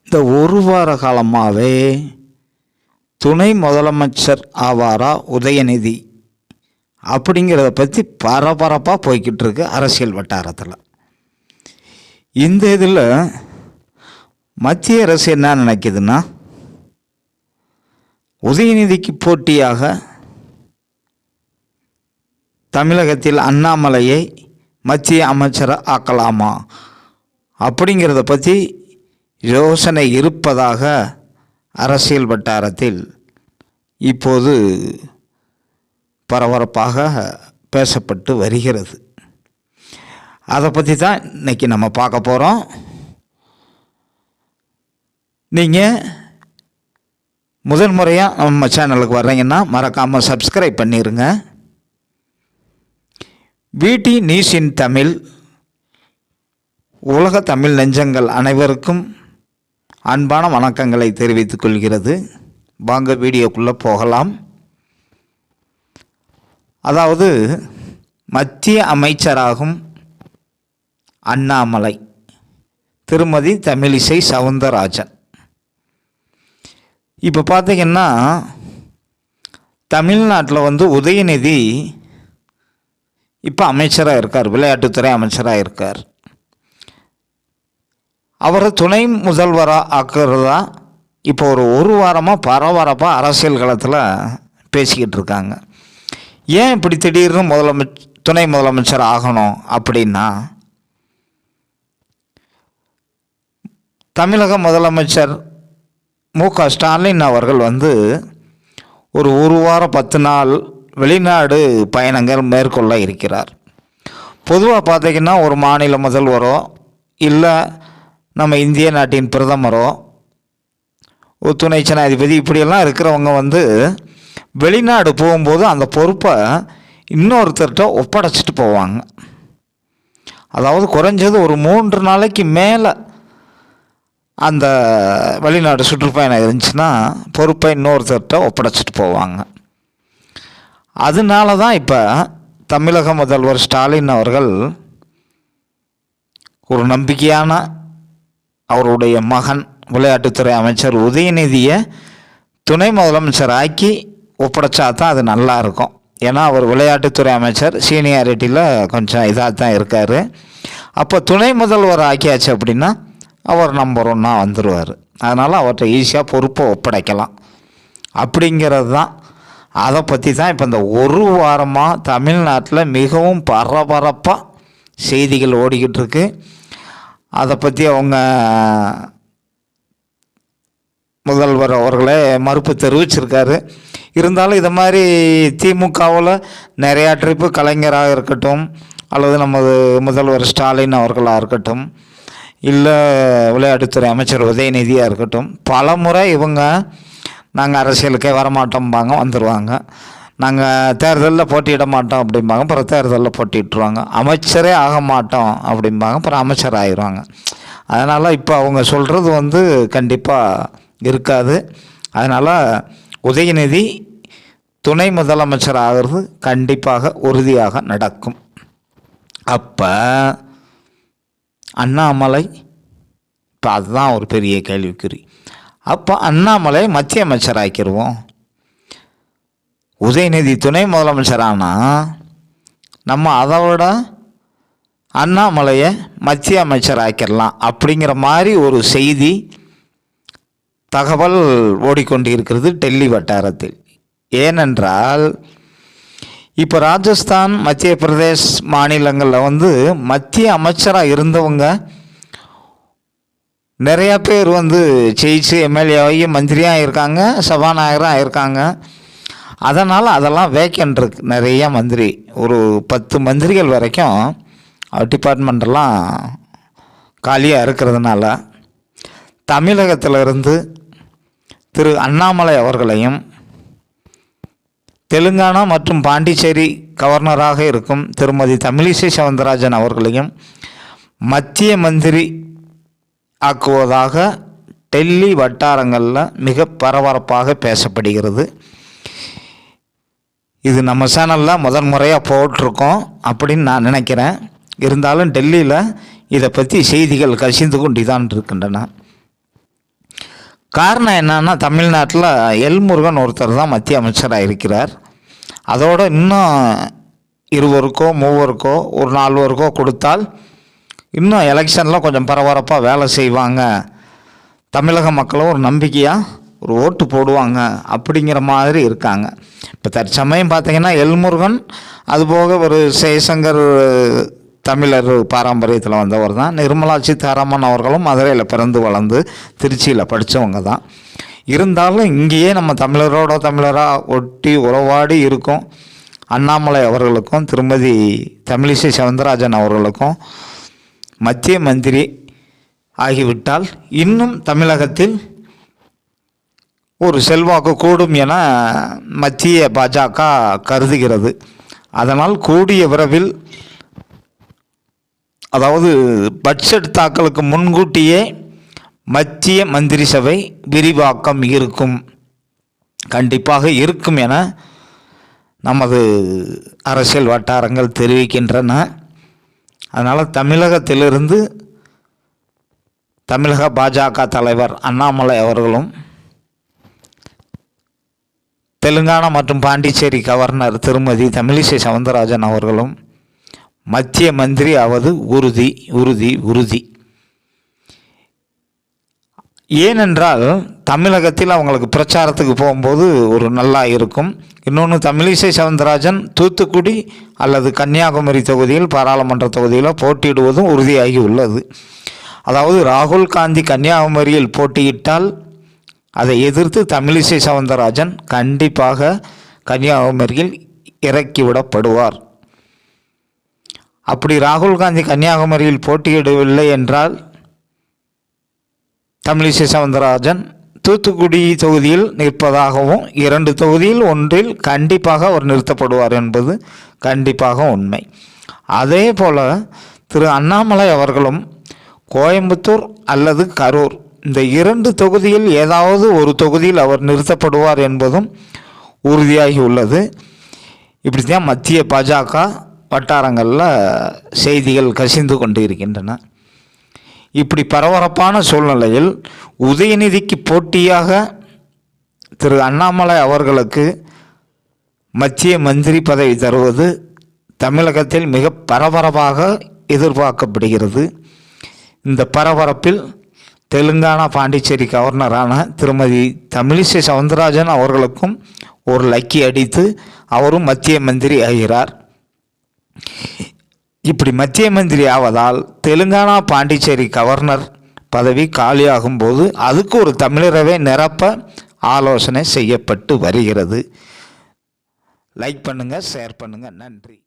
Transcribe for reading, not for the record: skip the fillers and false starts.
இந்த ஒரு வார காலமாகவே துணை முதலமைச்சர் ஆவாரா உதயநிதி அப்படிங்கிறத பற்றி பரபரப்பாக போய்கிட்டு இருக்கு அரசியல் வட்டாரத்தில். இந்த இதில் மத்திய அரசு என்ன நினைக்குதுன்னா, உதயநிதிக்கு போட்டியாக தமிழகத்தில் அண்ணாமலையை மத்திய அமைச்சரை ஆக்கலாமா அப்படிங்கிறத பற்றி யோசனை இருப்பதாக அரசியல் வட்டாரத்தில் இப்போது பரபரப்பாக பேசப்பட்டு வருகிறது. அதை பற்றி தான் இன்றைக்கி நம்ம பார்க்க போகிறோம். நீங்கள் முதல் முறையாக நம்ம சேனலுக்கு வர்றீங்கன்னா மறக்காமல் சப்ஸ்கிரைப் பண்ணிடுங்க. VT நியூஸ் இன் தமிழ் உலக தமிழ் நெஞ்சங்கள் அனைவருக்கும் அன்பான வணக்கங்களை தெரிவித்துக் கொள்கிறது. வாங்க வீடியோக்குள்ளே போகலாம். அதாவது மத்திய அமைச்சராகும் அண்ணாமலை திருமதி தமிழிசை சவுந்தரராஜன். இப்போ பார்த்தீங்கன்னா தமிழ்நாட்டில் உதயநிதி இப்போ அமைச்சராக இருக்கார், விளையாட்டுத்துறை அமைச்சராக இருக்கார். அவரை துணை முதல்வராக ஆக்குறதா இப்போ ஒரு வாரமாக பரபரப்பாக அரசியல் களத்தில் பேசிக்கிட்டு இருக்காங்க. ஏன் இப்படி திடீர்னு துணை முதலமைச்சர் ஆகணும் அப்படின்னா, தமிழக முதலமைச்சர் மு.க. ஸ்டாலின் அவர்கள் ஒரு வாரம் 10 நாள் வெளிநாடு பயணங்கள் மேற்கொள்ள இருக்கிறார். பொதுவாக பார்த்திங்கன்னா ஒரு மாநில முதல்வரோ இல்லை நம்ம இந்திய நாட்டின் பிரதமரோ ஒரு துணை ஜனாதிபதி இப்படியெல்லாம் இருக்கிறவங்க வெளிநாடு போகும்போது அந்த பொறுப்பை இன்னொருத்தர்கிட்ட ஒப்படைச்சிட்டு போவாங்க. அதாவது குறைஞ்சது ஒரு 3 நாளைக்கு மேலே அந்த வெளிநாடு சுற்றுப்பயணம் இருந்துச்சுன்னா பொறுப்பை இன்னொருத்தர்கிட்ட ஒப்படைச்சிட்டு போவாங்க. அதனால தான் இப்போ தமிழக முதல்வர் ஸ்டாலின் அவர்கள் ஒரு நம்பிக்கையான அவருடைய மகன் விளையாட்டுத்துறை அமைச்சர் உதயநிதியை துணை முதலமைச்சர் ஆக்கி ஒப்படைச்சா தான் அது நல்லா இருக்கும். ஏன்னா அவர் விளையாட்டுத்துறை அமைச்சர் சீனியாரிட்டியில் கொஞ்சம் இதாக தான் இருக்கார். அப்போ துணை முதல்வர் ஆக்கியாச்சு அப்படின்னா அவர் நம்பர் 1 வந்துடுவார். அதனால் அவர்கிட்ட ஈஸியாக பொறுப்பை ஒப்படைக்கலாம் அப்படிங்கிறது தான். அதை பற்றி தான் இப்போ இந்த ஒரு வாரமாக தமிழ்நாட்டில் மிகவும் பரபரப்பாக செய்திகள் ஓடிக்கிட்டு இருக்கு. அதை பற்றி அவங்க முதல்வர் அவர்களே மறுப்பு தெரிவிச்சிருக்காரு. இருந்தாலும் இதை மாதிரி திமுகவில் நிறையா ட்ரிப்பு கலைஞராக இருக்கட்டும் அல்லது நமது முதல்வர் ஸ்டாலின் அவர்களாக இருக்கட்டும் இல்லை விளையாட்டுத்துறை அமைச்சர் உதயநிதியாக இருக்கட்டும், பல முறை இவங்க நாங்கள் அரசியலுக்கே வரமாட்டோம்பாங்க, வந்துடுவாங்க. நாங்கள் தேர்தலில் போட்டியிட மாட்டோம் அப்படிம்பாங்க, அப்புறம் தேர்தலில் போட்டிட்டுருவாங்க. அமைச்சரே ஆக மாட்டோம் அப்படிம்பாங்க, அப்புறம் அமைச்சர் ஆகிடுவாங்க. அதனால் இப்போ அவங்க சொல்கிறது கண்டிப்பாக இருக்காது. அதனால் உதயநிதி துணை முதலமைச்சர் ஆகிறது கண்டிப்பாக உறுதியாக நடக்கும். அப்போ அண்ணாமலை இப்போ அதுதான் ஒரு பெரிய கேள்விக்குறி. அப்போ அண்ணாமலை மத்திய அமைச்சர் ஆக்கிடுவோம், உதயநிதி துணை முதலமைச்சரானால் நம்ம அதை விட அண்ணாமலையை மத்திய அமைச்சர் ஆக்கிடலாம் அப்படிங்கிற மாதிரி ஒரு செய்தி தகவல் ஓடிக்கொண்டிருக்கிறது டெல்லி வட்டாரத்தில். ஏனென்றால் இப்போ ராஜஸ்தான் மத்திய பிரதேஷ் மாநிலங்களில் மத்திய அமைச்சராக இருந்தவங்க நிறையா பேர் ஜெயிச்சு எம்எல்ஏ ஆகி மந்திரியாக இருக்காங்க, சபாநாயகராக இருக்காங்க. அதனால் அதெல்லாம் வேக்கண்ட் இருக்கு. நிறையா மந்திரி, ஒரு 10 மந்திரிகள் வரைக்கும் டிபார்ட்மெண்ட்டெல்லாம் காலியாக இருக்கிறதுனால தமிழகத்திலிருந்து திரு அண்ணாமலை அவர்களையும் தெலுங்கானா மற்றும் பாண்டிச்சேரி கவர்னராக இருக்கும் திருமதி தமிழிசை சவுந்தரராஜன் அவர்களையும் மத்திய மந்திரி ஆக்குவதாக டெல்லி வட்டாரங்களில் மிக பரபரப்பாக பேசப்படுகிறது. இது நம்ம சேனலில் முதன்முறையாக போட்டிருக்கோம் அப்படின்னு நான் நினைக்கிறேன். இருந்தாலும் டெல்லியில் இதை பற்றி செய்திகள் கசிந்து கொண்டு தான் இருக்கின்றன. காரணம் என்னன்னா, தமிழ்நாட்டில் எல்முருகன் ஒருத்தர் தான் மத்திய அமைச்சராக இருக்கிறார். அதோடு இன்னும் 20 30 ஒரு 4 கொடுத்தால் இன்னும் எலெக்ஷனில் கொஞ்சம் பரபரப்பாக வேலை செய்வாங்க, தமிழக மக்களும் ஒரு நம்பிக்கையாக ஒரு ஓட்டு போடுவாங்க அப்படிங்கிற மாதிரி இருக்காங்க. இப்போ தற்சமயம் பார்த்திங்கன்னா எல்முருகன், அதுபோக ஒரு ஜெய்சங்கர் தமிழர் பாரம்பரியத்தில் வந்தவர் தான். நிர்மலா சீதாராமன் அவர்களும் மதுரையில் பிறந்து வளர்ந்து திருச்சியில் படித்தவங்க தான். இருந்தாலும் இங்கேயே நம்ம தமிழரோட தமிழராக ஒட்டி உறவாடி இருக்கும் அண்ணாமலை அவர்களுக்கும் திருமதி தமிழிசை சவுந்தரராஜன் அவர்களுக்கும் மத்திய மந்திரி ஆகிவிட்டால் இன்னும் தமிழகத்தில் ஒரு செல்வாக்கு கூடும் என மத்திய பாஜக கருதுகிறது. அதனால் கூடிய விரைவில், அதாவது பட்ஜெட் தாக்கலுக்கு முன்கூட்டியே மத்திய மந்திரி சபை விரிவாக்கம் இருக்கும், கண்டிப்பாக இருக்கும் என நமது அரசியல் வட்டாரங்கள் தெரிவிக்கின்றன. அதனால் தமிழகத்திலிருந்து தமிழக பாஜக தலைவர் அண்ணாமலை அவர்களும் தெலுங்கானா மற்றும் பாண்டிச்சேரி கவர்னர் திருமதி தமிழிசை சவுந்தரராஜன் அவர்களும் மத்திய மந்திரி ஆவது உறுதி உறுதி உறுதி. ஏனென்றால் தமிழகத்தில் அவங்களுக்கு பிரச்சாரத்துக்கு போகும்போது ஒரு நல்லா இருக்கும். இன்னொன்று, தமிழிசை சவுந்தரராஜன் தூத்துக்குடி அல்லது கன்னியாகுமரி தொகுதியில் பாராளுமன்ற தொகுதியில் போட்டியிடுவதும் உறுதியாகி உள்ளது. அதாவது ராகுல் காந்தி கன்னியாகுமரியில் போட்டியிட்டால் அதை எதிர்த்து தமிழிசை சவுந்தரராஜன் கண்டிப்பாக கன்னியாகுமரியில் இறக்கிவிடப்படுவார். அப்படி ராகுல் காந்தி கன்னியாகுமரியில் போட்டியிடவில்லை என்றால் தமிழிசை சவுந்தரராஜன் தூத்துக்குடி தொகுதியில் நிற்பதாகவும் 2 தொகுதியில் ஒன்றில் கண்டிப்பாக அவர் நிறுத்தப்படுவார் என்பது கண்டிப்பாக உண்மை. அதே போல் திரு அண்ணாமலை அவர்களும் கோயம்புத்தூர் அல்லது கரூர் இந்த 2 தொகுதியில் ஏதாவது ஒரு தொகுதியில் அவர் நிறுத்தப்படுவார் என்பதும் உறுதியாகி உள்ளது. இப்படி தான் மத்திய பாஜக வட்டாரங்களில் செய்திகள் கசிந்து கொண்டு இருக்கின்றன. இப்படி பரபரப்பான சூழ்நிலையில் உதயநிதிக்கு போட்டியாக திரு அண்ணாமலை அவர்களுக்கு மத்திய மந்திரி பதவி தருவது தமிழகத்தில் மிக பரபரப்பாக எதிர்பார்க்கப்படுகிறது. இந்த பரபரப்பில் தெலுங்கானா பாண்டிச்சேரி கவர்னரான திருமதி தமிழிசை சவுந்தரராஜன் அவர்களுக்கும் ஒரு லக்கி அடித்து அவரும் மத்திய மந்திரி ஆகிறார். இப்படி மத்திய மந்திரி ஆவதால் தெலுங்கானா பாண்டிச்சேரி கவர்னர் பதவி காலியாகும் போது அதுக்கு ஒரு தமிழரவை நிரப்ப ஆலோசனை செய்யப்பட்டு வருகிறது. லைக் பண்ணுங்கள், ஷேர் பண்ணுங்கள். நன்றி.